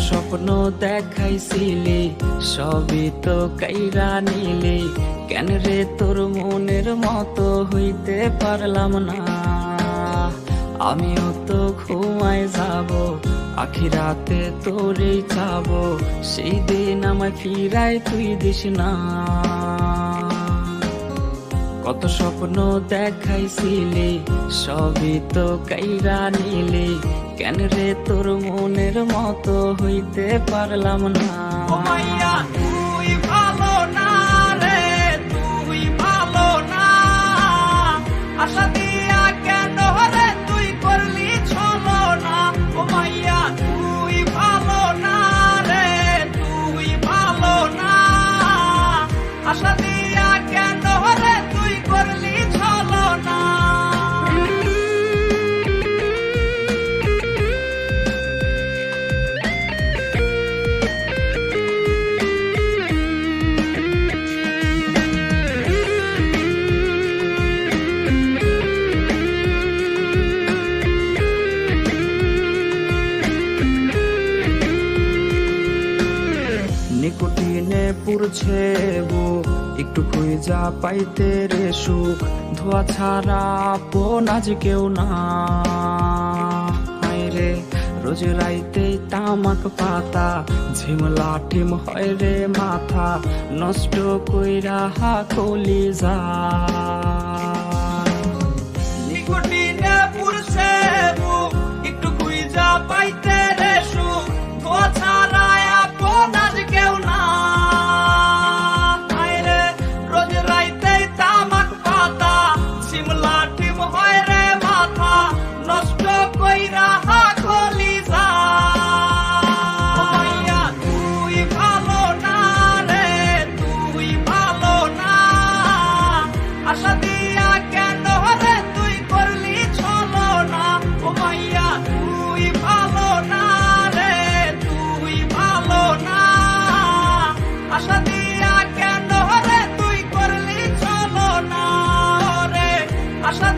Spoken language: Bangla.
স্বপ্ন দেখাইছিলি সবই তো কাইরা নিলি, কেন রে তোর মনের মতো হইতে পারলাম না। আমিও তো ঘুমায় যাব, আখিরাতে তোরেই চাব, সেই দিন আমায় ফিরায় তুই দিস না। কত স্বপ্ন দেখাইছিলি সবই তো কাইরা নিলি, কেন রে তোর মনের মতো হইতে পারলাম না। ও মাইয়া তুই ভালো না রে, তুই ভালো না, আশা দিয়া কেন রে তুই করলি ছলো না। ও মাইয়া তুই ভালো না রে, তুই ভালো না, আশা দিয়া কেন রে তুই করলি ছলো না। নিকোটিনে পুরছে বুক, একটু খুঁজা পাইতে রে সুখ, ধোয়া ছাড়া আপন আজ কেউ না। রে রোজ রাইতে তামাক পাতা, ঝিমলা টিম হয় রে মাথা, নষ্ট কইরা কলি যা। নিকোটিনে পুরছে বুক, একটু খুঁজা পাইতে রে সুখ, ধোয়া ছাড়া আপন আজ কেউ না। আইরে রোজ রাইতে তামাক পাতা, শিমলা টিম হয় রে মাথা, নষ্ট কইরা কলি যা। ও মাইয়া তুই ভালো না রে, তুই ভালো না, আশা দিয়া কেন রে তুই করলি ছলো না। ও মাইয়া তুই ভালো না রে, তুই ভালো না, আশা দিয়া কেন রে তুই করলি ছলো না রে, আশা